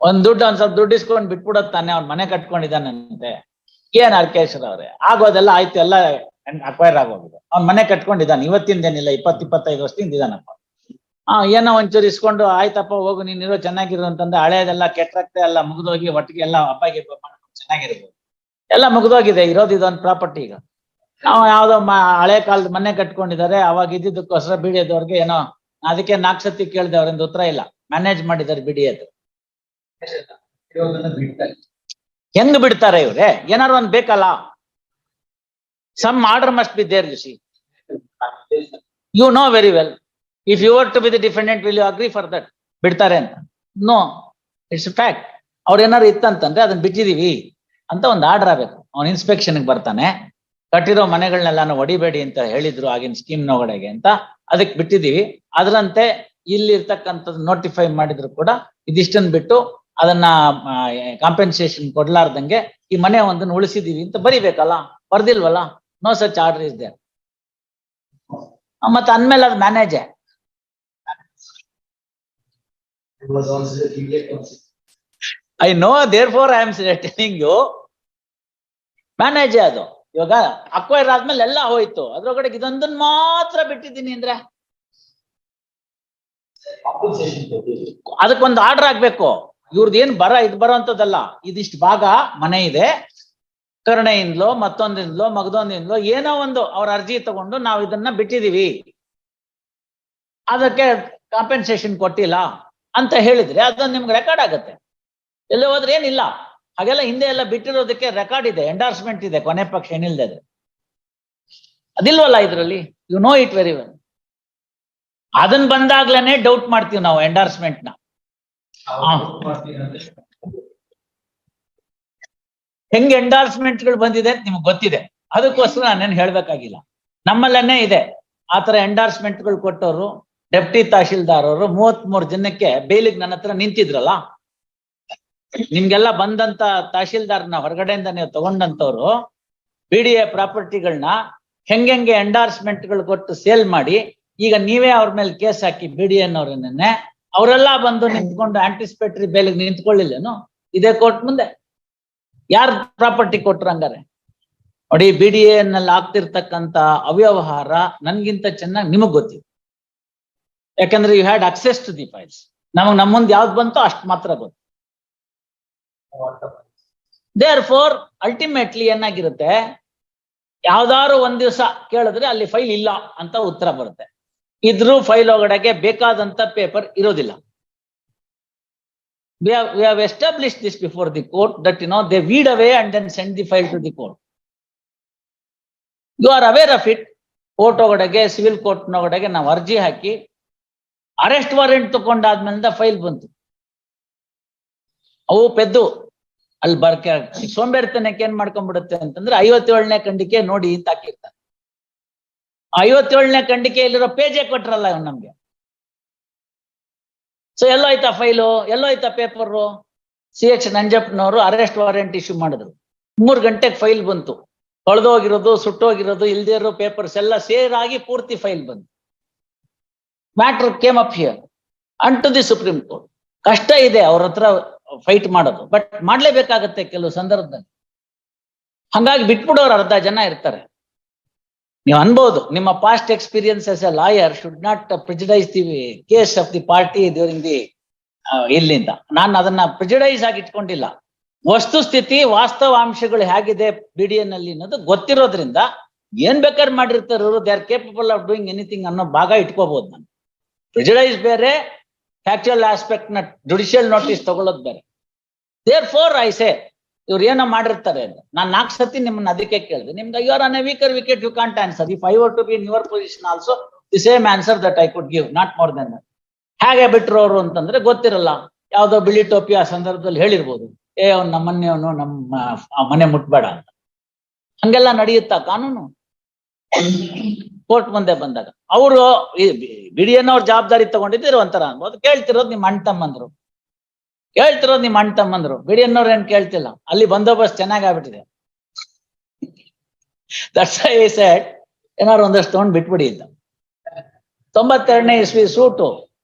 ಒಂದ್ ಸ್ವಲ್ಪ ದುಡ್ಡು ಇಸ್ಕೊಂಡ್ ಬಿಟ್ಬಿಡೋದ್ ತಾನೆ, ಅವ್ನ್ ಮನೆ ಕಟ್ಕೊಂಡಿದ್ದಾನಂತೆ. ಏನ್ ಅರ್ಕೇಶ್ವರ ಅವ್ರೆ, ಆಗೋದೆಲ್ಲ ಆಯ್ತು, ಎಲ್ಲ ಅಕ್ವೈರ್ ಆಗೋಗಿದೆ. ಅವ್ನ್ ಮನೆ ಕಟ್ಕೊಂಡಿದ್ದಾನೆ, ಇವತ್ತಿಂದೇನಿಲ್ಲ, 20-25 ವರ್ಷದಿಂದ ಇದಾನಪ್ಪ. ಏನೋ ಒಂಚೂರು ಇಸ್ಕೊಂಡು ಆಯ್ತಪ್ಪ ಹೋಗು ನೀನಿರೋ ಚೆನ್ನಾಗಿರು ಅಂತಂದ್ರೆ, ಹಳೇದೆಲ್ಲ ಕೆಟ್ಟರಕ್ತೆ ಎಲ್ಲ ಮುಗಿದೋಗಿ ಒಟ್ಟಿಗೆ ಎಲ್ಲ ಹಬ್ಬಗೆ ಚೆನ್ನಾಗಿರ್ಬೋದು, ಎಲ್ಲ ಮುಗಿದೋಗಿದೆ. ಇರೋದು ಇದೊಂದು ಪ್ರಾಪರ್ಟಿ. ಈಗ ನಾವು ಯಾವ್ದೋ ಹಳೆ ಕಾಲದ ಮನೆ ಕಟ್ಕೊಂಡಿದ್ದಾರೆ, ಅವಾಗ ಇದ್ದಿದ್ದಕ್ಕೋಸ್ಕರ ಬಿಡಿಯದವ್ರಿಗೆ ಏನೋ, ಅದಕ್ಕೆ 4 ಸತಿ ಕೇಳಿದೆ, ಅವ್ರಿಂದ ಉತ್ತರ ಇಲ್ಲ. ಮ್ಯಾನೇಜ್ ಮಾಡಿದ್ದಾರೆ ಬಿಡಿಯದು. ಹೆಂಗ್ ಬಿಡ್ತಾರೆ ಇವ್ರೆ? ಏನಾರು ಒಂದ್ ಬೇಕಲ್ಲ, some order must be there. You see, you know very well, if you were to be the defendant, will you agree for that ಬಿಡ್ತಾರೆ ಅಂತ? No, it's fact. ಅವ್ರ ಏನಾರು ಇತ್ತಂತಂದ್ರೆ ಅದನ್ನ ಬಿಟ್ಟಿದೀವಿ ಅಂತ ಒಂದು ಆರ್ಡರ್ ಆಗ್ಬೇಕು. ಅವ್ನ ಇನ್ಸ್ಪೆಕ್ಷನ್ಗೆ ಬರ್ತಾನೆ, ಕಟ್ಟಿರೋ ಮನೆಗಳನ್ನೆಲ್ಲಾನು ಹೊಡಿಬೇಡಿ ಅಂತ ಹೇಳಿದ್ರು ಆಗಿನ ಸ್ಕೀಮ್ ನೊಳಗಡೆಗೆ ಅಂತ, ಅದಕ್ಕೆ ಬಿಟ್ಟಿದೀವಿ. ಅದರಂತೆ ಇಲ್ಲಿ ಇರ್ತಕ್ಕಂಥದ್ದು ನೋಟಿಫೈ ಮಾಡಿದ್ರು ಕೂಡ ಇದಿಷ್ಟನ್ ಬಿಟ್ಟು ಅದನ್ನ ಕಾಂಪೆನ್ಸೇಷನ್ ಕೊಡ್ಲಾರ್ದಂಗೆ ಈ ಮನೆ ಒಂದನ್ನು ಉಳಿಸಿದೀವಿ ಅಂತ ಬರಿಬೇಕಲ್ಲ, ಬರ್ದಿಲ್ವಲ್ಲ. No such order is there. ಮತ್ತೆ ಅಂದ್ಮೇಲೆ ಅದು ಮ್ಯಾನೇಜೇ. I know, therefore I am telling you, ಮ್ಯಾನೇಜೇ ಅದು. ಇವಾಗ ಅಕ್ವೈರ್ ಆದ್ಮೇಲೆ ಎಲ್ಲ ಹೋಯ್ತು, ಅದ್ರೊಳಗಡೆ ಇದೊಂದನ್ನ ಮಾತ್ರ ಬಿಟ್ಟಿದ್ದೀನಿ ಅಂದ್ರೆ ಅದಕ್ಕೊಂದು ಆರ್ಡರ್ ಆಗ್ಬೇಕು. ಇವ್ರದ್ದು ಏನ್ ಇದು ಬರೋಂಥದ್ದಲ್ಲ. ಇದಿಷ್ಟು ಭಾಗ ಮನೆ ಇದೆ, ಕರುಣೆಯಿಂದಲೋ ಮತ್ತೊಂದಿಂದಲೋ ಮಗದೊಂದಿಂದಲೋ ಏನೋ ಒಂದು ಅವ್ರ ಅರ್ಜಿ ತಗೊಂಡು ನಾವು ಇದನ್ನ ಬಿಟ್ಟಿದೀವಿ, ಅದಕ್ಕೆ ಕಾಂಪೆನ್ಸೇಷನ್ ಕೊಟ್ಟಿಲ್ಲ ಅಂತ ಹೇಳಿದ್ರೆ ಅದನ್ನ ನಿಮ್ಗೆ ರೆಕಾರ್ಡ್ ಆಗುತ್ತೆ. ಎಲ್ಲೋ ಹೋದ್ರೆ ಏನಿಲ್ಲ, ಹಾಗೆಲ್ಲ ಹಿಂದೆ ಎಲ್ಲ ಬಿಟ್ಟಿರೋದಕ್ಕೆ ರೆಕಾರ್ಡ್ ಇದೆ, ಎಂಡಾರ್ಸ್ಮೆಂಟ್ ಇದೆ, ಕೊನೆ ಪಕ್ಷ ಏನಿಲ್ಲದೆ ಅದಿಲ್ವಲ್ಲ ಇದ್ರಲ್ಲಿ. You know it very well. ಅದನ್ನ ಬಂದಾಗ್ಲೇನೆ ಡೌಟ್ ಮಾಡ್ತೀವಿ ನಾವು ಎಂಡಾರ್ಸ್ಮೆಂಟ್ ನ. ಹೆಂಗ್ ಎಂಡಾರ್ಸ್ಮೆಂಟ್ಗಳು ಬಂದಿದೆ ಅಂತ ನಿಮ್ಗೆ ಗೊತ್ತಿದೆ, ಅದಕ್ಕೋಸ್ಕರ ನಾನೇನು ಹೇಳ್ಬೇಕಾಗಿಲ್ಲ. ನಮ್ಮಲ್ಲೇನೆ ಇದೆ ಆತರ ಎಂಡಾರ್ಸ್ಮೆಂಟ್ಗಳು ಕೊಟ್ಟವರು. ಡೆಪ್ಟಿ ತಹಶೀಲ್ದಾರ್ ಅವರು 33 ಜನಕ್ಕೆ ಬೇಲಿಗೆ ನನ್ನ ಹತ್ರ ನಿಂತಿದ್ರಲ್ಲ, ನಿಮ್ಗೆಲ್ಲ ಬಂದಂತ ತಹಶೀಲ್ದಾರ್ನ ಹೊರಗಡೆಯಿಂದ ನೀವು ತಗೊಂಡಂತವ್ರು BDA ಪ್ರಾಪರ್ಟಿಗಳನ್ನ ಹೆಂಗೆ ಎಂಡಾರ್ಸ್ಮೆಂಟ್ಗಳು ಕೊಟ್ಟು ಸೇಲ್ ಮಾಡಿ, ಈಗ ನೀವೇ ಅವ್ರ ಮೇಲೆ ಕೇಸ್ ಹಾಕಿ BDA ಅವರೆಲ್ಲ ಬಂದು ನಿಂತ್ಕೊಂಡು ಆಂಟಿಸಿಪೇಟರಿ ಬೇಲಿಗೆ ನಿಂತ್ಕೊಳ್ಳಿಲ್ಲೇನು ಇದೇ ಕೋರ್ಟ್ ಮುಂದೆ? ಯಾರ್ ಪ್ರಾಪರ್ಟಿ ಕೊಟ್ರು ಹಂಗಾರೆ? ನೋಡಿ, BDA ನಲ್ಲಿ ಆಗ್ತಿರ್ತಕ್ಕಂತ ಅವ್ಯವಹಾರ ನನ್ಗಿಂತ ಚೆನ್ನಾಗಿ ನಿಮಗ್ ಗೊತ್ತಿದೆ, ಯಾಕಂದ್ರೆ you had access to the files. ನಮಗ್ ನಮ್ಮ ಮುಂದೆ ಯಾವ್ದು ಬಂತೋ ಅಷ್ಟು ಮಾತ್ರ ಗೊತ್ತು. ದೇರ್ ಫೋರ್ ಅಲ್ಟಿಮೇಟ್ಲಿ ಏನಾಗಿರುತ್ತೆ, ಯಾವ್ದಾದ್ರು ಒಂದ್ ದಿವಸ ಕೇಳಿದ್ರೆ ಅಲ್ಲಿ ಫೈಲ್ ಇಲ್ಲ ಅಂತ ಉತ್ತರ ಬರುತ್ತೆ. ಇದ್ರೂ ಫೈಲ್ ಒಳಗಡೆಗೆ ಬೇಕಾದಂತ ಪೇಪರ್ ಇರೋದಿಲ್ಲ. We have established this before the court that they weed away and then send the file to the court. You are aware of it. Court ಒಳಗಡೆಗೆ, ಸಿವಿಲ್ ಕೋರ್ಟ್ ನೊಳಗಡೆಗೆ ನಾವು ಅರ್ಜಿ ಹಾಕಿ ಅರೆಸ್ಟ್ ವಾರೆಂಟ್ ತಗೊಂಡಾದ್ಮೇಲಿಂದ ಫೈಲ್ ಬಂತು. ಅವು ಪೆದ್ದು ಅಲ್ಲಿ ಸೋಂಬೇರಿತನಕ್ಕೆ ಏನ್ ಮಾಡ್ಕೊಂಡ್ಬಿಡುತ್ತೆ ಅಂತಂದ್ರೆ 57ನೇ ಖಂಡಿಕೆ ನೋಡಿ ಅಂತ ಹಾಕಿರ್ತಾರೆ. 57ನೇ ಖಂಡಿಕೆಯಲ್ಲಿರೋ ಪೇಜೇ ಕೊಟ್ರಲ್ಲ ಇವ್ ನಮ್ಗೆ. ಸೊ ಎಲ್ಲೋಯ್ತಾ ಫೈಲು, ಎಲ್ಲೋಯ್ತಾ ಪೇಪರು? CH ನಂಜಪ್ಪನವರು ಅರೆಸ್ಟ್ ವಾರೆಂಟ್ ಇಶ್ಯೂ ಮಾಡಿದ್ರು. 3 ಗಂಟೆಗೆ ಫೈಲ್ ಬಂತು. ತೊಳೆದೋಗಿರೋದು, ಸುಟ್ಟೋಗಿರೋದು, ಇಲ್ದೇ ಇರೋ ಪೇಪರ್ಸ್ ಎಲ್ಲ ಸೇರಾಗಿ ಪೂರ್ತಿ ಫೈಲ್ ಬಂತು. Matter came up here and to the Supreme Court. ಕಷ್ಟ ಇದೆ ಅವ್ರ ಹತ್ರ ಫೈಟ್ ಮಾಡೋದು, ಬಟ್ ಮಾಡ್ಲೇಬೇಕಾಗತ್ತೆ ಕೆಲವು ಸಂದರ್ಭದಲ್ಲಿ. ಹಂಗಾಗಿ ಬಿಟ್ಬಿಡೋರು ಅರ್ಧ ಜನ ಇರ್ತಾರೆ. ನೀವು ಅನ್ಬೋದು, ನಿಮ್ಮ past experience as a lawyer should not prejudice the case of the party during the ಇಲ್ಲಿಂದ. ನಾನು ಅದನ್ನ ಪ್ರಿಜುಡೈಸ್ ಆಗಿ ಇಟ್ಕೊಂಡಿಲ್ಲ. ವಸ್ತುಸ್ಥಿತಿ, ವಾಸ್ತವಾಂಶಗಳು ಹೇಗಿದೆ BDA ನಲ್ಲಿ ಅನ್ನೋದು ಗೊತ್ತಿರೋದ್ರಿಂದ ಏನ್ ಬೇಕಾದ್ರೆ ಮಾಡಿರ್ತಾರೆ ಅವರು. They are capable of doing anything ಅನ್ನೋ ಭಾಗ ಇಟ್ಕೋಬಹುದು. ನಾನು ಪ್ರಿಜುಡೈಸ್ ಬೇರೆ, ಫ್ಯಾಕ್ಚುಯಲ್ ಆಸ್ಪೆಕ್ಟ್ ನ ಜುಡಿಷಿಯಲ್ ನೋಟಿಸ್ ತಗೊಳ್ಳೋದು ಬೇರೆ. ದೇರ್ ಫೋರ್ ಐ ಸೇ, ಇವ್ರು ಏನೋ ಮಾಡಿರ್ತಾರೆ ಅಂತ. ನಾನು 4 ಸತಿ ನಿಮ್ಮನ್ನ ಅದಕ್ಕೆ ಕೇಳಿದೆ. ನಿಮ್ಗೆ you are on a weaker wicket, you can't answer. If I were to be in your position also the same answer that I could give, not more than that. ಹೇಗೆ ಬಿಟ್ರು ಅವರು ಅಂತಂದ್ರೆ ಗೊತ್ತಿರಲ್ಲ. ಯಾವ್ದೋ ಬಿಳಿ ಟೋಪಿ ಆ ಸಂದರ್ಭದಲ್ಲಿ ಹೇಳಿರ್ಬೋದು, ಅವ್ನು ನಮ್ಮನ್ನೇ, ಅವನು ನಮ್ಮ ಮನೆ ಮುಟ್ಬೇಡ ಅಂತ. ಹಂಗೆಲ್ಲ ನಡೆಯುತ್ತಾ ಕಾನೂನು? ಕೋರ್ಟ್ ಮುಂದೆ ಬಂದಾಗ ಅವರು BDA-ನವ್ರ ಜವಾಬ್ದಾರಿ ತಗೊಂಡಿದ್ರು ಒಂಥರ ಅನ್ಬೋದು. ಕೇಳ್ತಿರೋದು ನಿಮ್ಮ ಅಣ್ಣ ತಮ್ಮಂದ್ರು, BDA-ನವ್ರು ಏನ್ ಕೇಳ್ತಿಲ್ಲ. ಅಲ್ಲಿ ಬಂದೋಬಸ್ತ್ ಚೆನ್ನಾಗ್ ಆಗ್ಬಿಟ್ಟಿದೆ. ದಟ್ಸ್ ವೈ ಐ ಸೆಡ್ ಏನಾದ್ರು ಒಂದಷ್ಟು ತಗೊಂಡ್ ಬಿಟ್ಬಿಡಿ ಅಂತ. 92ನೇ ಇಸ್ವಿ ಸೂಟು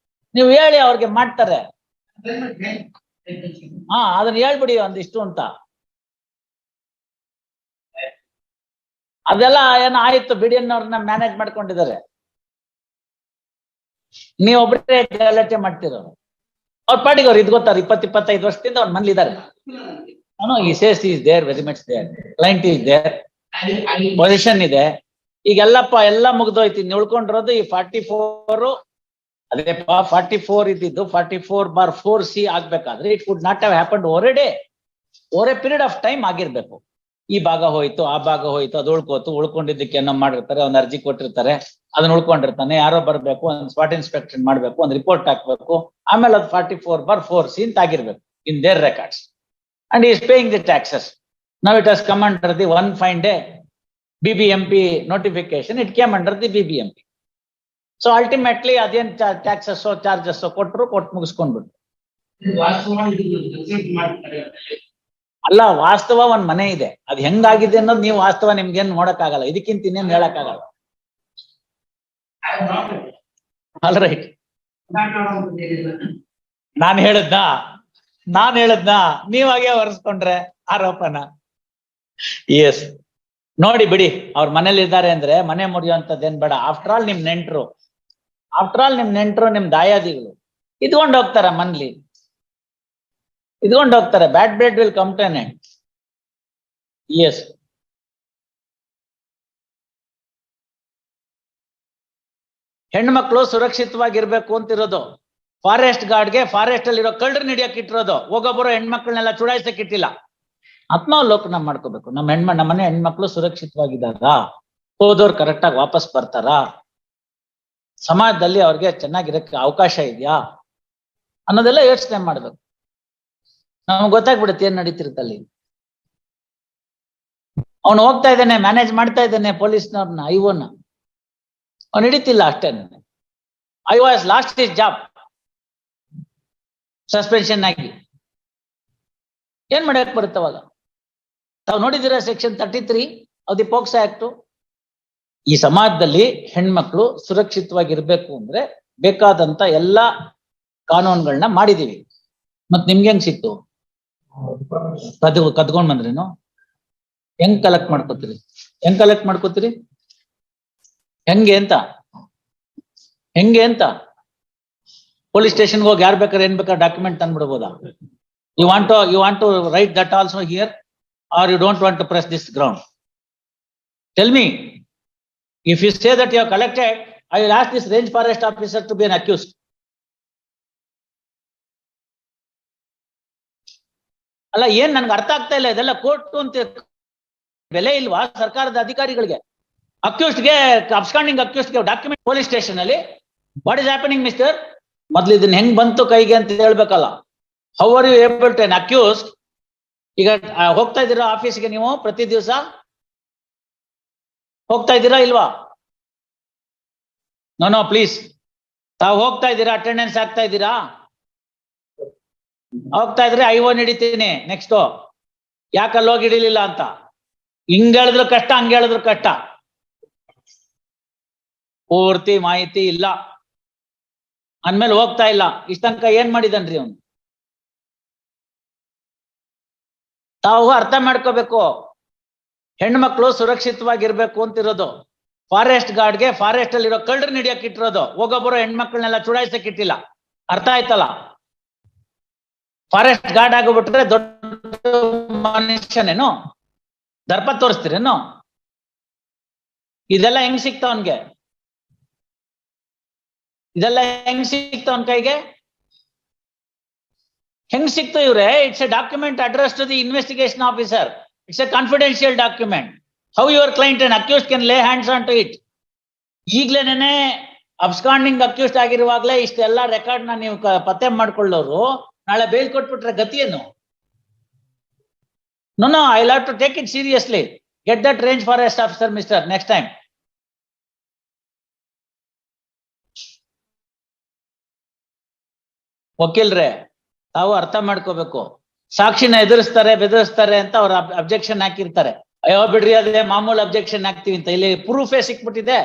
ನೀವು ಹೇಳಿ ಅವ್ರಿಗೆ ಮಾಡ್ತಾರೆ. ಹಾ ಅದನ್ನ ಹೇಳ್ಬಿಡಿ ಒಂದಿಷ್ಟು ಅಂತ. ಅದೆಲ್ಲ ಏನೋ ಆಯ್ತು ಬಿಡಿಎನ್ ಅವ್ರನ್ನ ಮ್ಯಾನೇಜ್ ಮಾಡ್ಕೊಂಡಿದ್ದಾರೆ. ನೀವೊಬ್ರೇ ಗಲಾಟೆ ಮಾಡ್ತಿರೋರು. ಅವ್ರ ಪಾಟಿಗೆ ಅವ್ರು ಇದ್ಕೊತಾರೆ 20-25 ವರ್ಷದಿಂದ ಅವ್ರ ಮನೇಲಿ ಇದ್ದಾರೆ. ಈ ಸೇಸ್ is there, very much there, client is there, position ಇದೆ. ಈಗೆಲ್ಲಪ್ಪ ಎಲ್ಲ ಮುಗ್ದೋಯ್ತು. ಇನ್ನು ಉಳ್ಕೊಂಡಿರೋದು ಈ 44 ಅದೇ 44 ಇದ್ದಿದ್ದು 44/4C ಆಗ್ಬೇಕಾದ್ರೆ it would not have happened over A day, over A period of time ಆಗಿರ್ಬೇಕು. ಈ ಭಾಗ ಹೋಯ್ತು, ಆ ಭಾಗ ಹೋಯ್ತು, ಅದು ಉಳ್ಕೋತು, ಉಳ್ಕೊಂಡಿದ್ದಕ್ಕೆ ಏನೋ ಮಾಡಿರ್ತಾರೆ, ಒಂದ್ ಅರ್ಜಿ ಕೊಟ್ಟಿರ್ತಾರೆ, ಅದನ್ನ ಉಳ್ಕೊಂಡಿರ್ತಾನೆ, ಯಾರೋ ಬರ್ಬೇಕು, ಒಂದ್ ಸ್ಪಾಟ್ ಇನ್ಸ್ಪೆಕ್ಷನ್ ಮಾಡ್ಬೇಕು, ಒಂದ್ ರಿಪೋರ್ಟ್ ಹಾಕ್ಬೇಕು, ಆಮೇಲೆ ಅದು 44/4C ಅಂತ ಆಗಿರ್ಬೇಕು in their records. And is paying the taxes. Now it has come under the one fine day BBMP notification, it came under the BBMP. So ultimately ಅದೇನ್ ಟ್ಯಾಕ್ಸಸ್ ಚಾರ್ಜಸ್ ಕೊಟ್ಟು ಮುಗಿಸ್ಕೊಂಡ್ಬಿಟ್ಟು. ಅಲ್ಲ, ವಾಸ್ತವ ಒಂದ್ ಮನೆ ಇದೆ, ಅದು ಹೆಂಗಾಗಿದೆ ಅನ್ನೋದು ನೀವು ವಾಸ್ತವ ನಿಮ್ಗೇನ್ ನೋಡಕ್ ಆಗಲ್ಲ, ಇದಕ್ಕಿಂತ ಇನ್ನೇನ್ ಹೇಳಕ್ ಆಗಲ್ಲ. ಆಲ್ ರೈಟ್, ನಾನ್ ಹೇಳದ್ನಾ ನೀವಾಗೆ ಹೊರಿಸ್ಕೊಂಡ್ರೆ ಆರೋಪನ. ಎಸ್, ನೋಡಿ ಬಿಡಿ, ಅವ್ರ ಮನೇಲಿ ಇದ್ದಾರೆ ಅಂದ್ರೆ ಮನೆ ಮುರಿಯುವಂತದ್ದೇನ್ ಬೇಡ. ಆಫ್ಟರ್ ಆಲ್ ನಿಮ್ ನೆಂಟ್ರು ನಿಮ್ ದಾಯಾದಿಗಳು ಇದ್ಕೊಂಡು ಹೋಗ್ತಾರ ಮನ್ಲಿ, ಇದ್ಕೊಂಡು ಹೋಗ್ತಾರೆ. Bad blood will come to an end. Yes, ಹೆಣ್ಮಕ್ಳು ಸುರಕ್ಷಿತವಾಗಿರ್ಬೇಕು ಅಂತಿರೋದು. ಫಾರೆಸ್ಟ್ ಗಾರ್ಡ್ಗೆ ಫಾರೆಸ್ಟ್ ಅಲ್ಲಿ ಇರೋ ಕಳ್ಳರನ್ನ ಹಿಡಿಯಕ್ ಇಟ್ಟಿರೋದು, ಹೋಗೊಬ್ಬರು ಹೆಣ್ಮಕ್ಳನ್ನೆಲ್ಲ ಚುಡಾಯಿಸಕ್ ಇಟ್ಟಿಲ್ಲ. ಆತ್ಮಾವಲೋಕನ ಮಾಡ್ಕೋಬೇಕು. ನಮ್ಮ ಮನೆ ಹೆಣ್ಮಕ್ಳು ಸುರಕ್ಷಿತವಾಗಿದ್ದಾರಾ, ಹೋದವ್ರು ಕರೆಕ್ಟ್ ಆಗಿ ವಾಪಸ್ ಬರ್ತಾರಾ, ಸಮಾಜದಲ್ಲಿ ಅವ್ರಿಗೆ ಚೆನ್ನಾಗಿರಕ್ಕೆ ಅವಕಾಶ ಇದೆಯಾ ಅನ್ನೋದೆಲ್ಲ ಯೋಚನೆ ಮಾಡ್ಬೇಕು. ನಮ್ಗೆ ಗೊತ್ತಾಗ್ಬಿಡುತ್ತೆ ಏನ್ ನಡೀತಿರುತ್ತಲ್ಲಿ. ಅವನು ಹೋಗ್ತಾ ಇದ್ದಾನೆ, ಮ್ಯಾನೇಜ್ ಮಾಡ್ತಾ ಇದ್ದಾನೆ ಪೊಲೀಸ್ನವ್ರನ್ನ, ಐವೋನ ಅವ್ನು ಹಿಡಿತಿಲ್ಲ ಅಷ್ಟೇ. I was lost his job, suspension ಆಗಿ ಏನ್ ಮಾಡಕ್ ಬರುತ್ತವಾಗ. ತಾವು ನೋಡಿದಿರ section 33 of the POCSO Act. ಈ ಸಮಾಜದಲ್ಲಿ ಹೆಣ್ಮಕ್ಳು ಸುರಕ್ಷಿತವಾಗಿರ್ಬೇಕು ಅಂದ್ರೆ ಬೇಕಾದಂತ ಎಲ್ಲಾ ಕಾನೂನುಗಳನ್ನ ಮಾಡಿದೀವಿ. ಮತ್ ನಿಮ್ಗೆ ಹೆಂಗ್ ಸಿಕ್ತು? ಕದ್ಕೊಂಡ್ ಬಂದ್ರೇನು? ಹೆಂಗ್ ಕಲೆಕ್ಟ್ ಮಾಡ್ಕೋತೀರಿ? ಹೆಂಗೆ ಅಂತ ಪೊಲೀಸ್ ಸ್ಟೇಷನ್ಗೆ ಹೋಗಿ ಯಾರು ಬೇಕಾದ್ರೆ ಏನ್ ಬೇಕಾದ್ರೆ document ತಂದ್ಬಿಡ್ಬೋದಾ? You want to write that also here, or you don't want to press this ground? Tell me. If you say that you have collected, I will ask this range forest officer to be an accused. ಅಲ್ಲ, ಏನ್ ನನ್ಗೆ ಅರ್ಥ ಆಗ್ತಾ ಇಲ್ಲ. ಇದೆಲ್ಲ court ಅಂತ ಬೆಲೆ ಇಲ್ವಾ ಸರ್ಕಾರದ ಅಧಿಕಾರಿಗಳಿಗೆ? ಅಕ್ಯೂಸ್ಡ್ಗೆ, ಅಬ್ಸ್ಕಾಂಡಿಂಗ್ ಅಕ್ಯೂಸ್ಡ್ಗೆ ಡಾಕ್ಯುಮೆಂಟ್ ಪೊಲೀಸ್ ಸ್ಟೇಷನ್ ಅಲ್ಲಿ. What is happening mister? ಮೊದ್ಲು ಇದನ್ನ ಹೆಂಗ್ ಬಂತು ಕೈಗೆ ಅಂತ ಹೇಳ್ಬೇಕಲ್ಲ. How are you able to accuse? ಈಗ ಹೋಗ್ತಾ ಇದ್ದೀರಾ ಆಫೀಸ್ಗೆ, ನೀವು ಪ್ರತಿ ದಿವಸ ಹೋಗ್ತಾ ಇದ್ದೀರಾ ಇಲ್ವಾ? ನೋ ಪ್ಲೀಸ್, ತಾವು ಹೋಗ್ತಾ ಇದ್ದೀರಾ? ಅಟೆಂಡೆನ್ಸ್ ಆಗ್ತಾ ಇದ್ದೀರಾ? ಹೋಗ್ತಾ ಇದ್ರೆ ಐವೋ ಹಿಡಿತೀನಿ. ನೆಕ್ಸ್ಟ್ ಯಾಕಲ್ಲಿ ಹೋಗಿ ಹಿಡಿಲಿಲ್ಲ ಅಂತ ಹಿಂಗ್ ಹೇಳಿದ್ರು ಕಷ್ಟ, ಹಂಗ ಹೇಳಿದ್ರು ಕಷ್ಟ. ಪೂರ್ತಿ ಮಾಹಿತಿ ಇಲ್ಲ ಅಂದ್ಮೇಲೆ ಹೋಗ್ತಾ ಇಲ್ಲ. ಇಷ್ಟಂಕ ಏನ್ ಮಾಡಿದನ್ರಿ ಅವನು? ತಾವು ಅರ್ಥ ಮಾಡ್ಕೋಬೇಕು. ಹೆಣ್ಮಕ್ಳು ಸುರಕ್ಷಿತವಾಗಿರ್ಬೇಕು ಅಂತಿರೋದು. ಫಾರೆಸ್ಟ್ ಗಾರ್ಡ್ಗೆ ಫಾರೆಸ್ಟ್ ಅಲ್ಲಿ ಇರೋ ಕಳ್ಳರನ್ನ ಹಿಡಿಯಕ್ ಇಟ್ಟಿರೋದು, ಹೋಗೊಬ್ಬರು ಹೆಣ್ಮಕ್ಳನ್ನೆಲ್ಲ ಚುಡಾಯಿಸಕ್ ಇಟ್ಟಿಲ್ಲ. ಅರ್ಥ ಆಯ್ತಲ್ಲ? ಫಾರೆಸ್ಟ್ ಗಾರ್ಡ್ ಆಗೋಗ್ಬಿಟ್ರೆ ದೊಡ್ಡ ಮನುಷ್ಯನೇನು? ದರ್ಪ ತೋರಿಸ್ತೀರೇನು? ಇದೆಲ್ಲ ಹೆಂಗ್ ಸಿಕ್ತಾವನ್ಗೆ? ಇದೆಲ್ಲ ಹೆಂಗ್ ಸಿಕ್ತಾವನ್ ಕೈಗೆ? ಹೆಂಗ್ ಸಿಕ್ತು ಇವ್ರೆ? It's a document address to the investigation officer. It's a confidential document. How your client and accused can lay hands on to it? ಈಗ್ಲೇನೆ ಅಬ್ಸ್ಕಾಂಡಿಂಗ್ ಅಕ್ಯೂಸ್ಡ್ ಆಗಿರುವಾಗ್ಲೇ ಇಷ್ಟೆಲ್ಲ ರೆಕಾರ್ಡ್ ನ ನೀವು ಪತ್ತೆ ಮಾಡ್ಕೊಳ್ಳೋರು ನಾಳೆ ಬೇಲ್ ಕೊಟ್ಬಿಟ್ರೆ ಗತಿ ಏನು? No, I'll have to take it seriously. Get that range forest officer, mister, next time. ವಕೀಲ್ರೆ, ತಾವು ಅರ್ಥ ಮಾಡ್ಕೋಬೇಕು. ಸಾಕ್ಷಿನ ಎದುರಿಸ್ತಾರೆ, ಬೆದರಿಸ್ತಾರೆ ಅಂತ ಅವ್ರ ಅಬ್ಜೆಕ್ಷನ್ ಹಾಕಿರ್ತಾರೆ. ಅಯ್ಯೋ ಬಿಡ್ರಿ, ಅದೇ ಮಾಮೂಲು ಅಬ್ಜೆಕ್ಷನ್ ಹಾಕ್ತಿವಿ ಅಂತ. ಇಲ್ಲಿ ಪ್ರೂಫೇ ಸಿಕ್ಬಿಟ್ಟಿದೆ.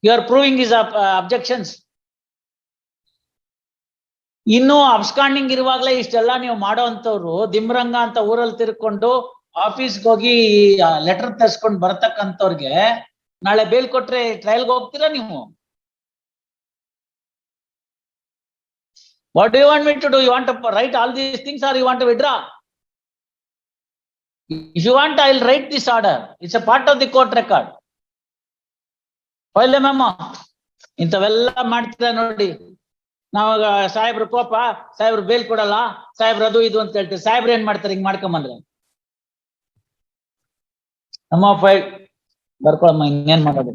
You are proving his objections. ಇನ್ನು ಅಬ್ಸ್ಕಾಂಡಿಂಗ್ ಇರುವಾಗ್ಲೇ ಇಷ್ಟೆಲ್ಲ ನೀವು ಮಾಡೋ ಅಂತವ್ರು ದಿಮ್ರಂಗ ಅಂತ ಊರಲ್ಲಿ ತಿರ್ಕೊಂಡು ಆಫೀಸ್ಗೆ ಹೋಗಿ ಲೆಟರ್ ತರ್ಸ್ಕೊಂಡ್ ಬರ್ತಕ್ಕಂಥವ್ರಿಗೆ ನಾಳೆ ಬೇಲ್ ಕೊಟ್ರೆ ಟ್ರಯಲ್ಗೆ ಹೋಗ್ತೀರಾ ನೀವು? What you want me to do? You want to write all these things or you want to withdraw? If you want, I will write this order. It's a part of the court record. File memo. ಇಂಥವೆಲ್ಲ ಮಾಡ್ತೀರಾ ನೋಡಿ. ನಾವಾಗ ಸಾಹೇಬ್ರು ಕೋಪ, ಸಾಹೇಬ್ರು bale ಕೊಡಲ್ಲ, ಸಾಹೇಬ್ರು ಅದು ಇದು ಅಂತ ಹೇಳ್ತೀವಿ. ಸಾಹೇಬ್ರು ಏನ್ ಮಾಡ್ತಾರೆ ಹಿಂಗ್ ಮಾಡ್ಕೊಂಬಂದ್ರೆ? ನಮ್ಮ ಫೈಲ್ ಬರ್ಕೊಳಮ್ಮ, ಇನ್ನೇನ್ ಮಾಡೋದು?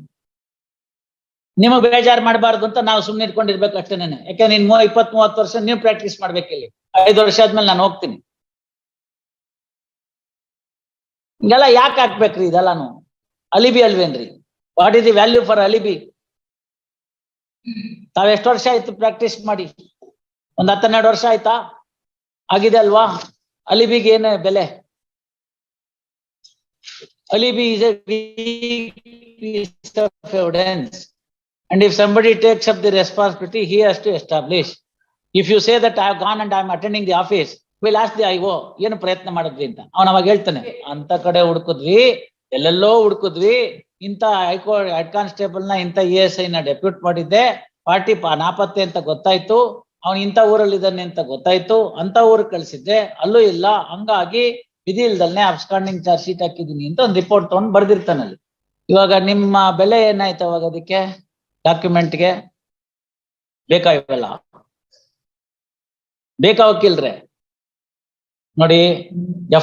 ನಿಮಗ್ ಬೇಜಾರ್ ಮಾಡಬಾರ್ದು ಅಂತ ನಾವು ಸುಮ್ನೆ ಇಟ್ಕೊಂಡಿರ್ಬೇಕು ಅಷ್ಟೇನೆ. ಯಾಕೆ ನೀನ್ 20-30 ವರ್ಷ ನೀವು ಪ್ರಾಕ್ಟೀಸ್ ಮಾಡ್ಬೇಕು ಇಲ್ಲಿ. 5 ವರ್ಷ ಆದ್ಮೇಲೆ ನಾನು ಹೋಗ್ತೀನಿ. ಹಿಂಗೆಲ್ಲ ಯಾಕೆ ಹಾಕ್ಬೇಕ್ರಿ ಇದೆಲ್ಲಾನು? ಅಲಿಬಿ ಅಲ್ವೇನ್ರಿ? What is the value for alibi? ತಾವ್ ಎಷ್ಟು ವರ್ಷ ಆಯ್ತು ಪ್ರಾಕ್ಟೀಸ್ ಮಾಡಿ? 10-12 ವರ್ಷ ಆಯ್ತಾ? ಆಗಿದೆ ಅಲ್ವಾ? ಅಲಿಬಿಗೆ ಏನು ಬೆಲೆ? Alibi is a weak piece of evidence, and if somebody takes up the responsibility, he has to establish. If you say that I have gone and I am attending the office, we'll ask the IO, ಏನು ಪ್ರಯತ್ನ ಮಾಡಿದ್ವಿ ಅಂತ. ಅವನ್ ಅವಾಗ ಹೇಳ್ತಾನೆ, ಅಂತ ಕಡೆ ಹುಡುಕುದ್ವಿ, ಎಲ್ಲೆಲ್ಲೋ ಹುಡುಕುದ್ವಿ, ಇಂತ ಹೈಕೋರ್ಟ್ ಹೆಡ್ ಕಾನ್ಸ್ಟೇಬಲ್ ನ ಇಂತ ESI ನ ಡೆಪ್ಯೂಟ್ ಮಾಡಿದ್ದೆ, ಪಾರ್ಟಿ ನಾಪತ್ತೆ ಅಂತ ಗೊತ್ತಾಯ್ತು, ಅವನ್ ಇಂಥ ಊರಲ್ಲಿ ಇದ್ದಾನೆ ಅಂತ ಗೊತ್ತಾಯ್ತು, ಅಂತ ಊರಿಗೆ ಕಳ್ಸಿದ್ದೆ, ಅಲ್ಲೂ ಇಲ್ಲ, ಹಂಗಾಗಿ ವಿಧಿ ಇಲ್ದಲ್ನೆ ಅಬ್ಸ್ಕಾಂಡಿಂಗ್ ಚಾರ್ಜ್ ಶೀಟ್ ಹಾಕಿದೀನಿ ಅಂತ ಒಂದು ರಿಪೋರ್ಟ್ ತಗೊಂಡು ಬರ್ದಿರ್ತಾನಲ್ಲಿ. ಇವಾಗ ನಿಮ್ಮ ಬೆಲೆ ಏನಾಯ್ತು ಅವಾಗ? ಅದಕ್ಕೆ ಡಾಕ್ಯುಮೆಂಟ್ಗೆ ಬೇಕಾಗಿಲ್ಲ, ಬೇಕಾವಕ್ಕಿಲ್ರೆ ನೋಡಿ.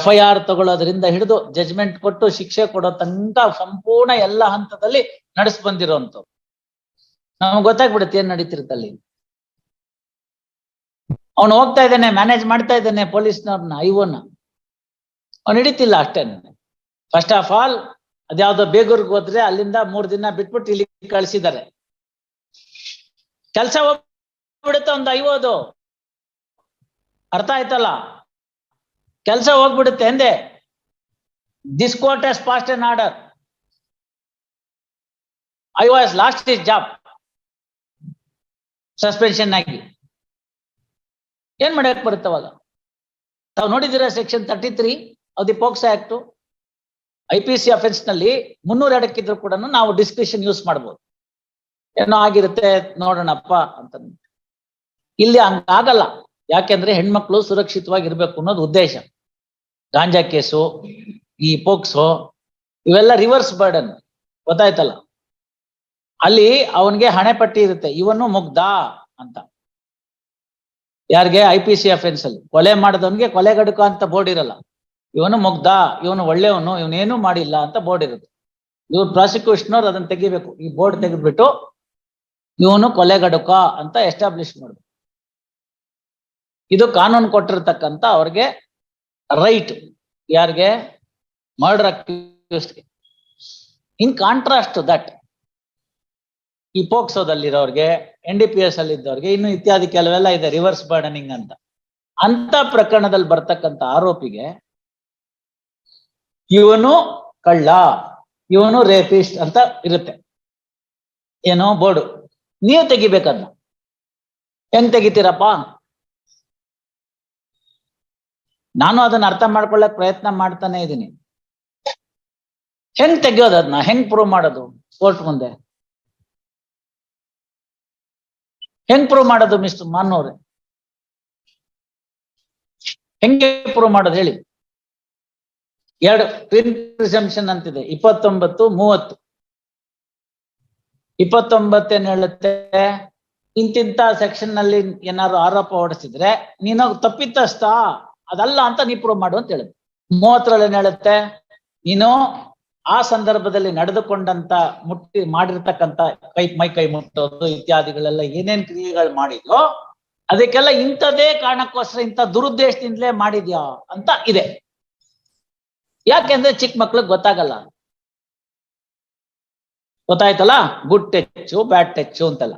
FIR ತಗೊಳ್ಳೋದ್ರಿಂದ ಹಿಡಿದು ಜಜ್ಮೆಂಟ್ ಕೊಟ್ಟು ಶಿಕ್ಷೆ ಕೊಡೋ ತನಕ ಸಂಪೂರ್ಣ ಎಲ್ಲ ಹಂತದಲ್ಲಿ ನಡೆಸ್ ಬಂದಿರೋಂತ ನಮ್ಗೆ ಗೊತ್ತಾಗ್ಬಿಡುತ್ತೆ ಏನ್ ನಡೀತಿರುತ್ತಲ್ಲಿ. ಅವನು ಹೋಗ್ತಾ ಇದ್ದಾನೆ, ಮ್ಯಾನೇಜ್ ಮಾಡ್ತಾ ಇದ್ದಾನೆ ಪೊಲೀಸ್ನವ್ರನ್ನ, IO-ನ ಅವ್ನು ಹಿಡಿತಿಲ್ಲ ಅಷ್ಟೇನೆ. ಫಸ್ಟ್ ಆಫ್ ಆಲ್ ಅದ್ಯಾವ್ದೋ ಬೇಗೂರ್ಗೆ ಹೋದ್ರೆ ಅಲ್ಲಿಂದ 3 ದಿನ ಬಿಟ್ಬಿಟ್ಟು ಇಲ್ಲಿ ಕಳ್ಸಿದ್ದಾರೆ. ಕೆಲ್ಸ ಹೋಗ್ಬಿಡುತ್ತೆ ಒಂದು IO-ದು, ಅರ್ಥ ಆಯ್ತಲ್ಲ? ಕೆಲಸ ಹೋಗ್ಬಿಡುತ್ತೆ ಅಂದೆ. This court has passed an order. IO has lost his job. Suspension ಆಗಿ ಏನ್ ಮಾಡಕ್ ಬರುತ್ತೆ ಅವಾಗ? ತಾವು ನೋಡಿದಿರ section 33 of the POCSO Act, IPC offence ನಲ್ಲಿ 302 ಇದ್ರು ಕೂಡ ನಾವು ಡಿಸ್ಕ್ರಿಷನ್ ಯೂಸ್ ಮಾಡ್ಬೋದು. ಏನೋ ಆಗಿರುತ್ತೆ ನೋಡೋಣಪ್ಪ ಅಂತ. ಇಲ್ಲಿ ಹಂಗಾಗಲ್ಲ. ಯಾಕೆಂದ್ರೆ ಹೆಣ್ಮಕ್ಳು ಸುರಕ್ಷಿತವಾಗಿರ್ಬೇಕು ಅನ್ನೋದು ಉದ್ದೇಶ. ಗಾಂಜಾ ಕೇಸು, ಈ ಪೋಕ್ಸೋ, ಇವೆಲ್ಲ ರಿವರ್ಸ್ ಬರ್ಡನ್, ಗೊತ್ತಾಯ್ತಲ್ಲ? ಅಲ್ಲಿ ಅವನ್ಗೆ ಹಣೆ ಪಟ್ಟಿ ಇರುತ್ತೆ, ಇವನು ಮುಗ್ಧ ಅಂತ. ಯಾರಿಗೆ? IPC ಅಫೆನ್ಸ್ ಅಲ್ಲಿ ಕೊಲೆ ಮಾಡಿದವನ್ಗೆ ಕೊಲೆಗಡುಕ ಅಂತ ಬೋರ್ಡ್ ಇರಲ್ಲ. ಇವನು ಮುಗ್ಧ, ಇವನು ಒಳ್ಳೆಯವನು, ಇವನೇನು ಮಾಡಿಲ್ಲ ಅಂತ ಬೋರ್ಡ್ ಇರುತ್ತೆ. ಇವ್ರು ಪ್ರಾಸಿಕ್ಯೂಷನ್ ಅವ್ರು ಅದನ್ನ ತೆಗಿಬೇಕು, ಈ ಬೋರ್ಡ್ ತೆಗೆದ್ಬಿಟ್ಟು ಇವನು ಕೊಲೆಗಡುಕ ಅಂತ ಎಸ್ಟಾಬ್ಲಿಷ್ ಮಾಡ್ಬೇಕು. ಇದು ಕಾನೂನು ಕೊಟ್ಟಿರ್ತಕ್ಕಂಥ ಅವ್ರಿಗೆ ರೈಟ್. ಯಾರಿಗೆ? ಮರ್ಡರ್ ಅಕ್ಯೂಸ್ಡ್ಗೆ. ಇನ್ ಕಾಂಟ್ರಾಸ್ಟ್ ದಟ್ ಈ ಪೋಕ್ಸೋದಲ್ಲಿರೋರ್ಗೆ, NDPS ಅಲ್ಲಿ ಇದ್ದವ್ರಿಗೆ, ಇನ್ನು ಇತ್ಯಾದಿ ಕೆಲವೆಲ್ಲ ಇದೆ ರಿವರ್ಸ್ ಬರ್ಡನಿಂಗ್ ಅಂತ. ಅಂತ ಪ್ರಕರಣದಲ್ಲಿ ಬರ್ತಕ್ಕಂಥ ಆರೋಪಿಗೆ ಇವನು ಕಳ್ಳ, ಇವನು ರೇಪಿಸ್ಟ್ ಅಂತ ಇರುತ್ತೆ ಏನೋ ಬೋರ್ಡು. ನೀವು ತೆಗಿಬೇಕದ್ನ. ಹೆಂಗ್ ತೆಗಿತೀರಪ್ಪ? ನಾನು ಅದನ್ನ ಅರ್ಥ ಮಾಡ್ಕೊಳ್ಳಕ್ ಪ್ರಯತ್ನ ಮಾಡ್ತಾನೆ ಇದ್ದೀನಿ. ಹೆಂಗ್ ತೆಗಿಯೋದು ಅದನ್ನ? ಹೆಂಗ್ ಪ್ರೂವ್ ಮಾಡೋದು ಕೋರ್ಟ್ ಮುಂದೆ? ಹೆಂಗ್ ಪ್ರೂವ್ ಮಾಡೋದು ಮಿಸ್ಟರ್ ಮಾನ್ನೋರೆ? ಹೆಂಗೆ ಪ್ರೂವ್ ಮಾಡೋದು ಹೇಳಿ? 2 ಟ್ವಿನ್ ಪ್ರಿಸಂಪ್ಷನ್ ಅಂತಿದೆ, 29, 30. 29 ಏನ್ ಹೇಳುತ್ತೆ? ಇಂತಿಂತ ಸೆಕ್ಷನ್ ನಲ್ಲಿ ಏನಾದ್ರು ಆರೋಪ ಹೊಡಿಸಿದ್ರೆ ನೀನು ತಪ್ಪಿತಸ್ಥ, ಅದಲ್ಲ ಅಂತ ನೀ ಪ್ರೂವ್ ಮಾಡು ಅಂತ ಹೇಳುತ್ತೆ. 30ರಲ್ಲಿ ಏನ್ ಹೇಳುತ್ತೆ? ನೀನು ಆ ಸಂದರ್ಭದಲ್ಲಿ ನಡೆದುಕೊಂಡಂತ ಮಾಡಿರ್ತಕ್ಕಂಥ ಮೈ ಕೈ ಮುಟ್ಟೋದು ಇತ್ಯಾದಿಗಳೆಲ್ಲ ಏನೇನ್ ಕ್ರಿಯೆಗಳು ಮಾಡಿದ್ಯೋ ಅದಕ್ಕೆಲ್ಲ ಇಂಥದೇ ಕಾರಣಕ್ಕೋಸ್ಕರ ಇಂಥ ದುರುದ್ದೇಶದಿಂದಲೇ ಮಾಡಿದ್ಯಾ ಅಂತ ಇದೆ. ಯಾಕೆಂದ್ರೆ ಚಿಕ್ಕ ಮಕ್ಳಿಗೆ ಗೊತ್ತಾಗಲ್ಲ. ಗೊತ್ತಾಯ್ತಲ್ಲ? ಗುಡ್ ಟಚ್, ಬ್ಯಾಡ್ ಟಚ್ ಅಂತೆಲ್ಲ.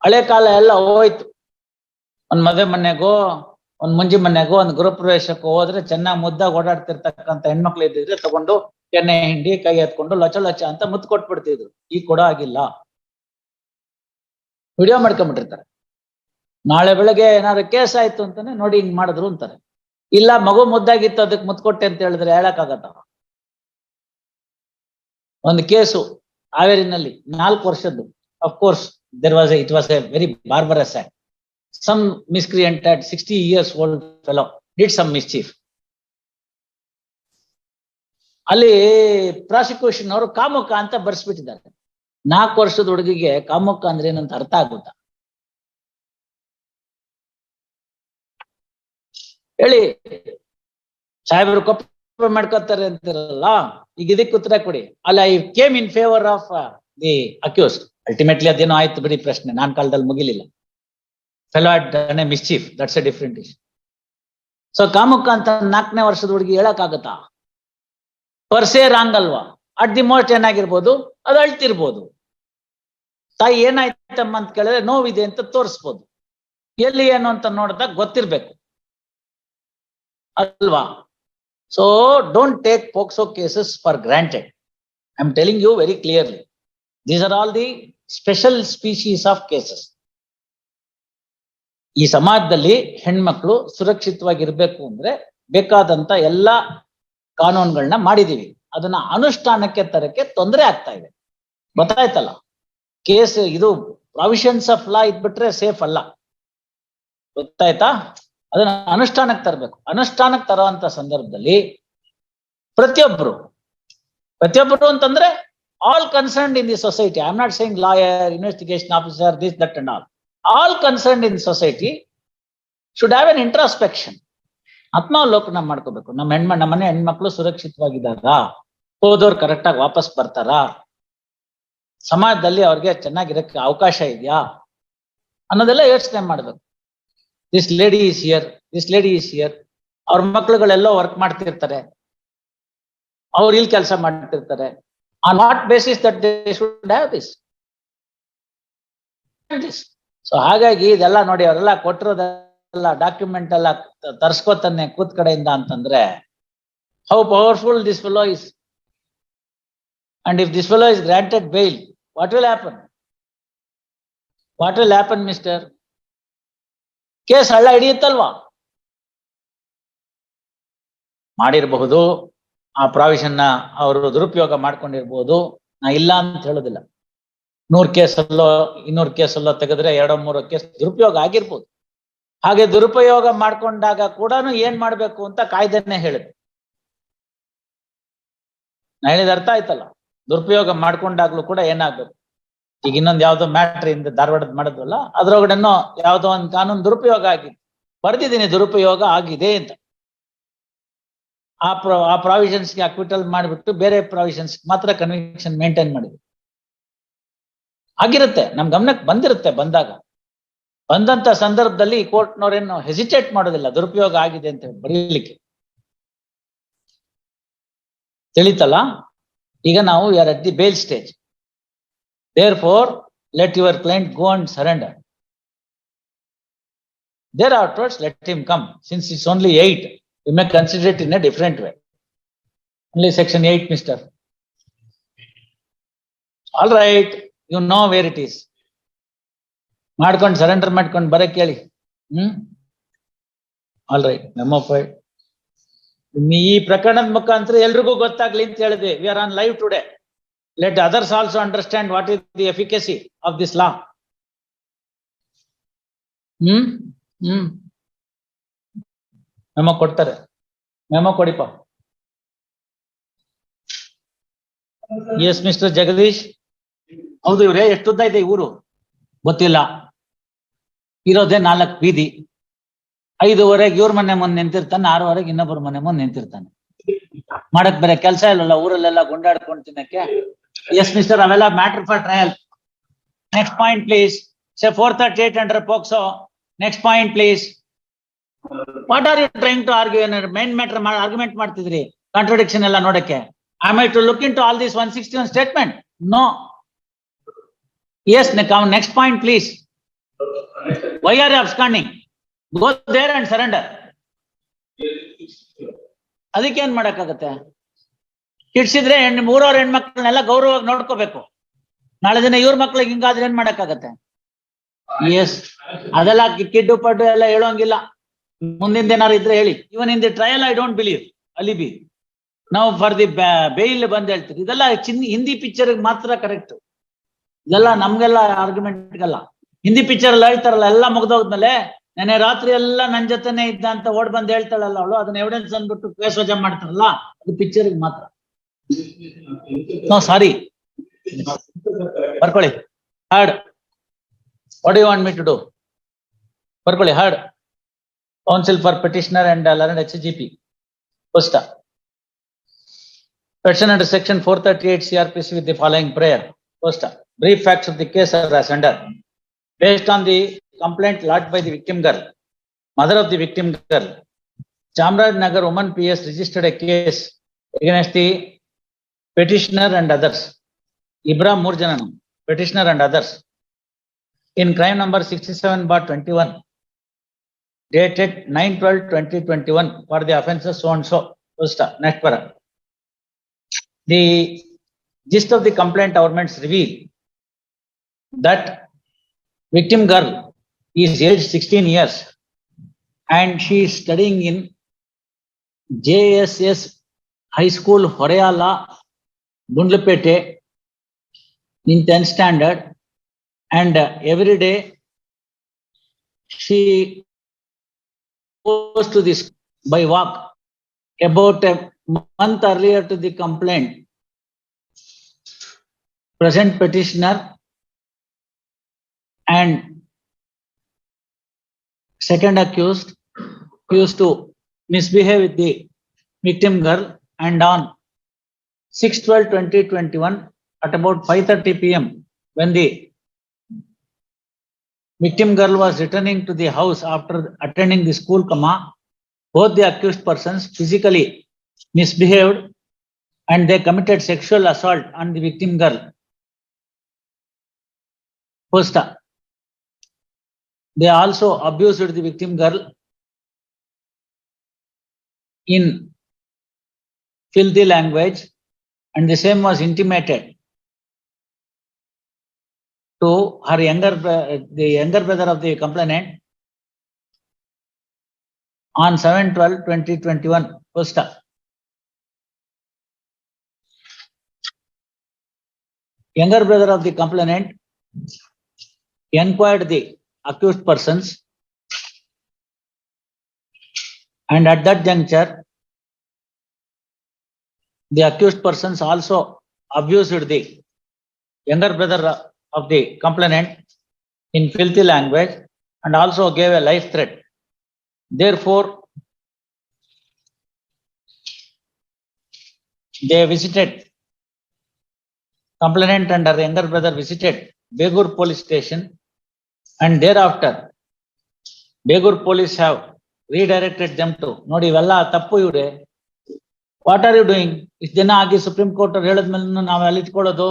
ಹಳೆ ಕಾಲ ಎಲ್ಲ ಹೋಯ್ತು. ಒಂದ್ ಮದುವೆ ಮನೆಗೋ, ಒಂದ್ ಮುಂಜಿ ಮನೆಗೋ, ಒಂದ್ ಗೃಹ ಪ್ರವೇಶಕ್ಕೋ ಹೋದ್ರೆ ಚೆನ್ನಾಗಿ ಮುದ್ದಾಗಿ ಓಡಾಡ್ತಿರ್ತಕ್ಕಂಥ ಹೆಣ್ಮಕ್ಳು ಇದ್ದಿದ್ರೆ ತಗೊಂಡು ಎಣ್ಣೆ ಹಿಂಡಿ ಕೈ ಎತ್ಕೊಂಡು ಲಚ ಲಚ ಅಂತ ಮುತ್ತು ಕೊಟ್ಬಿಡ್ತಿದ್ರು. ಈಗ ಕೊಡೋ ಆಗಿಲ್ಲ, ವಿಡಿಯೋ ಮಾಡ್ಕೊಂಡ್ಬಿಟ್ಟಿರ್ತಾರೆ. ನಾಳೆ ಬೆಳಗ್ಗೆ ಏನಾದ್ರು ಕೇಸ್ ಆಯ್ತು ಅಂತಾನೆ ನೋಡಿ ಹಿಂಗ್ ಮಾಡಿದ್ರು ಅಂತಾರೆ. ಇಲ್ಲ ಮಗು ಮುದ್ದಾಗಿತ್ತು ಅದಕ್ಕೆ ಮುತ್ಕೊಟ್ಟೆ ಅಂತ ಹೇಳಿದ್ರೆ ಹೇಳಕ್ಕಾಗತ್ತ? ಒಂದು ಕೇಸು ಹಾವೇರಿನಲ್ಲಿ 4 ವರ್ಷದ್ದು. Of course it was a very barbarous act. Some miscreant at 60 years old fellow did some mischief. ಅಲ್ಲಿ ಪ್ರಾಸಿಕ್ಯೂಷನ್ ಅವರು ಕಾಮುಕ ಅಂತ ಬರ್ಸ್ಬಿಟ್ಟಿದ್ದಾರೆ. 4 ವರ್ಷದ ಹುಡುಗಿಗೆ ಕಾಮುಕ ಅಂದ್ರೆ ಏನಂತ ಅರ್ಥ ಆಗುತ್ತಾ? ಹೇಳಿ. ಸಾಹೇಬರು ಕೊಪ್ಪ ಮಾಡ್ಕೊತಾರೆ ಅಂತಿರಲ್ಲ, ಈಗ ಇದಕ್ಕೆ ಉತ್ತರ ಕೊಡಿ. ಅಲ್ಲ, I came in favour of the accused. Ultimately ಅದೇನೋ ಆಯ್ತು ಬಿಡಿ, ಪ್ರಶ್ನೆ ನಾನ್ ಕಾಲದಲ್ಲಿ ಮುಗಿಲಿಲ್ಲ. Fellow had done a mischief, that's a different issue. So ಕಾಮುಕ ಅಂತ 4ನೇ ವರ್ಷದ ಹುಡುಗಿ ಹೇಳಕ್ಕಾಗತ್ತಾ? ಪರ್ಸೇ ರಾಂಗ್ ಅಲ್ವಾ? ಅಟ್ ದಿ ಮೋಸ್ಟ್ ಏನಾಗಿರ್ಬೋದು, ಅದು ಅಳ್ತಿರ್ಬೋದು. ತಾಯಿ ಏನಾಯ್ತಮ್ಮ ಅಂತ ಕೇಳಿದ್ರೆ ನೋವಿದೆ ಅಂತ ತೋರಿಸ್ಬೋದು. ಎಲ್ಲಿ ಏನು ಅಂತ ನೋಡಿದಾಗ ಗೊತ್ತಿರ್ಬೇಕು ಅಲ್ವಾ? So don't take POCSO cases for granted. I am telling you very clearly, these are all the special species of cases. ಈ ಸಮಾಜದಲ್ಲಿ ಹೆಣ್ಮಕ್ಳು ಸುರಕ್ಷಿತವಾಗಿರ್ಬೇಕು ಅಂದ್ರೆ ಬೇಕಾದಂತ ಎಲ್ಲಾ ಕಾನೂನುಗಳನ್ನ ಮಾಡಿದೀವಿ. ಅದನ್ನ ಅನುಷ್ಠಾನಕ್ಕೆ ತರಕ್ಕೆ ತೊಂದರೆ ಆಗ್ತಾ ಇದೆ. ಗೊತ್ತಾಯ್ತಲ್ಲ? ಕೇಸ್ ಇದು ಪ್ರಾವಿಷನ್ಸ್ ಆಫ್ ಲಾ ಇದ್ಬಿಟ್ರೆ ಸೇಫ್ ಅಲ್ಲ. ಗೊತ್ತಾಯ್ತಾ? ಅದನ್ನ ಅನುಷ್ಠಾನಕ್ಕೆ ತರಬೇಕು. ಅನುಷ್ಠಾನಕ್ಕೆ ತರುವಂತ ಸಂದರ್ಭದಲ್ಲಿ ಪ್ರತಿಯೊಬ್ರು ಅಂತಂದ್ರೆ all concerned in the society. I am not saying lawyer, investigation officer, this that and all. All concerned in society should have an introspection. ಆತ್ಮಾವಲೋಕನ ಮಾಡ್ಕೋಬೇಕು. ನಮ್ಮ ಮನೆ ಹೆಣ್ಮಕ್ಳು ಸುರಕ್ಷಿತವಾಗಿದ್ದಾರಾ? ಹೋದವ್ರು ಕರೆಕ್ಟ್ ಆಗಿ ವಾಪಸ್ ಬರ್ತಾರಾ? ಸಮಾಜದಲ್ಲಿ ಅವ್ರಿಗೆ ಚೆನ್ನಾಗಿರಕ್ಕೆ ಅವಕಾಶ ಇದೆಯಾ ಅನ್ನೋದೆಲ್ಲ ಯೋಚನೆ ಮಾಡ್ಬೇಕು. ದಿಸ್ ಲೇಡಿ ಈಸ್ ಹಿಯರ್, ಅವ್ರ ಮಕ್ಳುಗಳೆಲ್ಲೋ ವರ್ಕ್ ಮಾಡ್ತಿರ್ತಾರೆ, ಅವ್ರು ಇಲ್ಲಿ ಕೆಲಸ ಮಾಡ್ತಿರ್ತಾರೆ. On what basis that they should have this? So ಹಾಗಾಗಿ ಇದೆಲ್ಲ ನೋಡಿ, ಅವರೆಲ್ಲ ಕೊಟ್ಟಿರೋದೆಲ್ಲ ಡಾಕ್ಯುಮೆಂಟ್ ಎಲ್ಲ ತರ್ಸ್ಕೊತಾನೆ ಕೂತ್ ಕಡೆಯಿಂದ ಅಂತಂದ್ರೆ how powerful this fellow is. And if this fellow is granted bail, what will happen mister? Case ಹಳ್ಳ ಹಿಡಿಯುತ್ತಲ್ವಾ? ಮಾಡಿರಬಹುದು, ಆ ಪ್ರಾವಿಷನ್ನ ಅವರು ದುರುಪಯೋಗ ಮಾಡ್ಕೊಂಡಿರ್ಬೋದು. ನಾ ಇಲ್ಲ ಅಂತ ಹೇಳೋದಿಲ್ಲ. 100 ಕೇಸಲ್ಲೋ 200 ಕೇಸಲ್ಲೋ ತೆಗೆದ್ರೆ 2-3 ಕೇಸ್ ದುರುಪಯೋಗ ಆಗಿರ್ಬೋದು. ಹಾಗೆ ದುರುಪಯೋಗ ಮಾಡ್ಕೊಂಡಾಗ ಕೂಡ ಏನ್ ಮಾಡ್ಬೇಕು ಅಂತ ಕಾಯ್ದೆನೇ ಹೇಳಿದೆ. ನಾ ಹೇಳಿದ ಅರ್ಥ ಆಯ್ತಲ್ಲ? ದುರುಪಯೋಗ ಮಾಡ್ಕೊಂಡಾಗ್ಲೂ ಕೂಡ ಏನಾಗ್ಬೇಕು? ಈಗ ಇನ್ನೊಂದು ಯಾವ್ದೋ ಮ್ಯಾಟ್ರ್ ಇಂದ ಧಾರವಾಡದ ಮಾಡಿದ್ವಲ್ಲ, ಅದ್ರೊಳಗಡೆನೋ ಯಾವ್ದೋ ಒಂದು ಕಾನೂನು ದುರುಪಯೋಗ ಆಗಿದೆ, ಬರ್ದಿದ್ದೀನಿ ದುರುಪಯೋಗ ಆಗಿದೆ ಅಂತ. ಆ ಪ್ರಾವಿಷನ್ಸ್ಗೆ ಅಕ್ವಿಟಲ್ ಮಾಡಿಬಿಟ್ಟು ಬೇರೆ ಪ್ರಾವಿಷನ್ಸ್ ಮಾತ್ರ ಕನ್ವಿಕ್ಷನ್ ಮೇಂಟೈನ್ ಮಾಡಿದ್ವಿ. ಆಗಿರುತ್ತೆ, ನಮ್ ಗಮನಕ್ಕೆ ಬಂದಿರುತ್ತೆ. ಬಂದಂತ ಸಂದರ್ಭದಲ್ಲಿ ಕೋರ್ಟ್ನವ್ರೇನು ಹೆಸಿಟೇಟ್ ಮಾಡೋದಿಲ್ಲ ದುರುಪಯೋಗ ಆಗಿದೆ ಅಂತ ಬರೀಲಿಕ್ಕೆ. ತಿಳಿತಲ್ಲ? ಈಗ ನಾವು are at the bail stage. Therefore let your client go and surrender. Thereafterwards let him come. Since it's only 8, you may consider it in a different way. Only section 8, mister. All right, you know where it is. ಮಾಡ್ಕೊಂಡು surrender ಮಾಡ್ಕೊಂಡು ಬರಕ್ಕೆ ಹೇಳಿ. All right, memo file. ಈ ಪ್ರಕರಣದ ಮುಖಾಂತರ ಎಲ್ರಿಗೂ ಗೊತ್ತಾಗ್ಲಿ ಅಂತ ಹೇಳಿದ್ವಿ. We are on live today. Let others also understand what is the efficacy of this law. Memo ಕೊಡ್ತಾರೆ. ಮೆಮೊ ಕೊಡಿಪ. Yes mister Jagadish. ಹೌದು ಇವ್ರೆ, ಎಷ್ಟು ಉದ್ದ ಇದೆ ಈ ಊರು ಗೊತ್ತಿಲ್ಲ. ಇರೋದೇ 4 ಬೀದಿ. 5:15 ಇವ್ರ ಮನೆ ಮುಂದೆ ನಿಂತಿರ್ತಾನೆ, 6:15 ಇನ್ನೊಬ್ಬರ ಮನೆ ಮುಂದೆ ನಿಂತಿರ್ತಾನೆ. ಮಾಡಕ್ ಬೇರೆ ಕೆಲಸ ಇಲ್ಲಲ್ಲ ಊರಲ್ಲೆಲ್ಲ ಗುಂಡಾಡ್ಕೊಂಡು ತಿನ್ನಕ್ಕೆ. ಎಸ್ ಮಿಸ್ಟರ್, ಅವೆಲ್ಲ matter for trial. Next point please. 438 under POCSO. Next point please. What are you trying to argue? Main matter argument ಮಾಡ್ತಿದ್ರಿ, ಕಾಂಟ್ರಡಿಕ್ಷನ್ ಎಲ್ಲ ನೋಡಕ್ಕೆ. Am I to look into all this 161 statement? No. Yes, next point please. Why are you absconding? Go there and surrender. ಅದಕ್ಕೆ ಏನ್ ಮಾಡಕ್ಕಾಗತ್ತೆ? ಕಿಡ್ಸಿದ್ರೆ ಊರವ್ರ ಹೆಣ್ಮಕ್ಳನ್ನೆಲ್ಲ ಗೌರವವಾಗಿ ನೋಡ್ಕೋಬೇಕು. ನಾಳೆ ದಿನ ಇವ್ರ ಮಕ್ಳಿಗೆ ಹಿಂಗಾದ್ರೆ ಏನ್ ಮಾಡಕ್ಕಾಗತ್ತೆ? Yes, ಅದೆಲ್ಲ ಕಿಡ್ಡು ಪಡ್ಡು ಎಲ್ಲ ಹೇಳೋಂಗಿಲ್ಲ. ಮುಂದಿಂದ ಏನಾರು ಇದ್ರೆ ಹೇಳಿ. Even in the trial I don't believe alibi. ನಾವು ಫಾರ್ ದಿ ಬೇಲ್ ಬಂದ್ ಹೇಳ್ತೀವಿ. ಇದೆಲ್ಲ ಹಿಂದಿ ಪಿಕ್ಚರ್ ಮಾತ್ರ ಕರೆಕ್ಟ್. ಇದೆಲ್ಲ ನಮ್ಗೆಲ್ಲ ಆರ್ಗ್ಯುಮೆಂಟ್ಗಲ್ಲ. ಹಿಂದಿ ಪಿಕ್ಚರ್ ಎಲ್ಲ ಹೇಳ್ತಾರಲ್ಲ, ಎಲ್ಲ ಮುಗ್ದೋದ್ಮೇಲೆ ನೆನೆ ರಾತ್ರಿ ಎಲ್ಲ ನನ್ ಜೊತೆನೆ ಇದ್ದ ಅಂತ ಓಡ್ ಬಂದ್ ಹೇಳ್ತಾಳಲ್ಲ ಅವಳು, ಅದನ್ನ ಎವಿಡೆನ್ಸ್ ಅಂದ್ಬಿಟ್ಟು ಕೇಸ್ ವಜಾ ಮಾಡ್ತಾರಲ್ಲ, ಅದು ಪಿಕ್ಚರ್ ಮಾತ್ರ. ನೋ ಸಾರಿ, ಬರ್ಕೊಳ್ಳಿ. Heard. What you want me to do? ಬರ್ಕೊಳ್ಳಿ. Heard. Counsel for petitioner and learned HGP. First, petition under section 438 CRPC with the following prayer. First, brief facts of the case are as under. Based on the complaint lodged by the victim girl, mother of the victim girl, Chamarajanagar Woman PS registered a case against the petitioner and others. Ibrahim Murjananam, petitioner and others, in crime number 67/21. Dated 9/12/2021 for the offences so and so. Next para. The gist of the complaint governments reveal that victim girl is aged 16 years and she is studying in JSS High School, Horayala, Gundlupete in 10th standard, and every day she goes to this by walk. About a month earlier to the complaint, present petitioner and second accused used to misbehave with the victim girl, and on 6/12/2021 at about 5:30 PM, when the victim girl was returning to the house after attending the school, both the accused persons physically misbehaved and they committed sexual assault on the victim girl. First, they also abused the victim girl in filthy language, and the same was intimated to her the younger brother of the complainant on 7/12/2021. First, younger brother of the complainant inquired the accused persons, and at that juncture, the accused persons also abused the younger brother of the complainant in filthy language and also gave a life threat. Therefore, they visited, complainant and her younger brother visited Begur police station, and thereafter Begur police have redirected them to Nodi Vella Tappu Yude. What are you doing? Is Dina Agi Supreme Court or Heladman Navalikodo,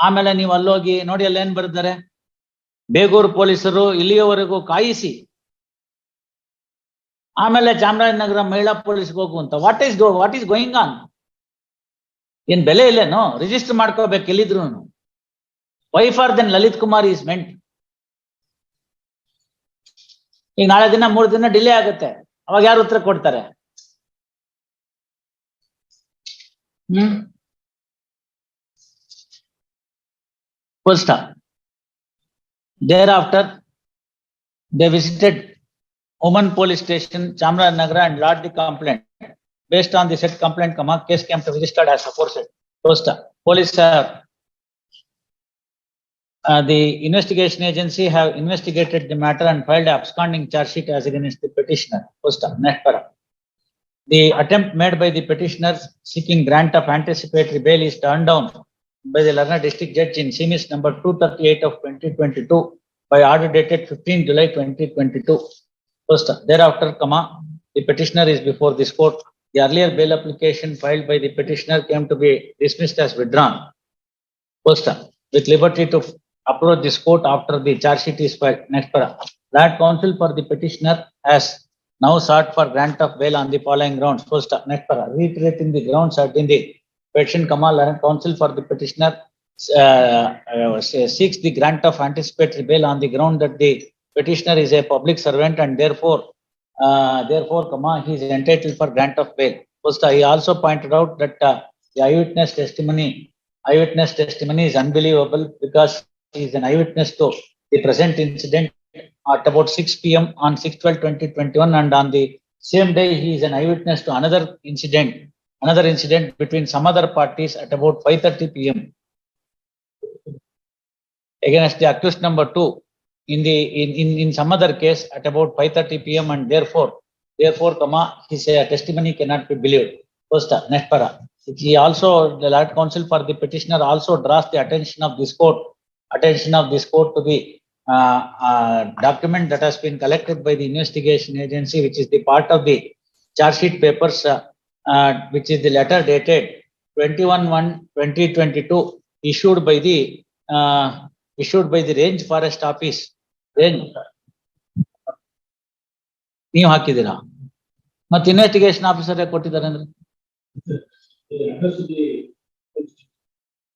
ಆಮೇಲೆ ನೀವು ಅಲ್ಲೋಗಿ ನೋಡಿ ಅಲ್ಲಿ ಏನ್ ಬರ್ತಾರೆ, ಬೇಗೂರು ಪೊಲೀಸರು ಇಲ್ಲಿಯವರೆಗೂ ಕಾಯಿಸಿ ಆಮೇಲೆ ಚಾಮರಾಜನಗರ ಮಹಿಳಾ ಪೊಲೀಸ್ಗೆ ಹೋಗು ಅಂತ. What is going on? ಏನ್ ಬೆಲೆ ಇಲ್ಲೇನೋ? ರಿಜಿಸ್ಟರ್ ಮಾಡ್ಕೋಬೇಕು ಎಲ್ಲಿದ್ರು. Why for then Lalit Kumar is meant. ಈಗ ನಾಳೆ ದಿನ 3 ದಿನ ಡಿಲೇ ಆಗುತ್ತೆ, ಅವಾಗ ಯಾರು ಉತ್ತರ ಕೊಡ್ತಾರೆ? First, thereafter, they visited Woman Police Station, Chamarajanagar, and lodged the complaint. Based on the said complaint, case came to registered as aforesaid. First, police have the investigation agency have investigated the matter and filed an absconding charge sheet as against the petitioner. First, next para. The attempt made by the petitioners seeking grant of anticipatory bail is turned down by the Larna District Judge in CMIS number 238 of 2022 by order dated 15 July 2022. First, thereafter, the petitioner is before this court. The earlier bail application filed by the petitioner came to be dismissed as withdrawn. First, with liberty to approach this court after the charge sheet is filed. Next para. That counsel for the petitioner has now sought for grant of bail on the following grounds. First, next para. Reiterating the grounds set in the petition, counsel for the petitioner seeks the grant of anticipatory bail on the ground that the petitioner is a public servant and therefore, he is entitled for grant of bail. First, he also pointed out that the eyewitness testimony is unbelievable because he is an eyewitness to the present incident at about 6 p.m. on 6/12/2021, and on the same day he is an eyewitness to another incident between some other parties at about 5:30 p.m. against the accused number 2 in some other case at about 5:30 p.m. and therefore, his testimony cannot be believed. First, next para. He also, the Lord Counsel for the petitioner also draws the attention of this court to the document that has been collected by the investigation agency, which is the part of the charge sheet papers, which is the letter dated 21/1/2022 issued by the Range Forest Office. ನೀವು ಹಾಕಿದ್ದೀರಾ? ಮತ್ತೆ investigation officer ಕೊಟ್ಟಿದ್ದಾರೆ ಅಂದ್ರೆ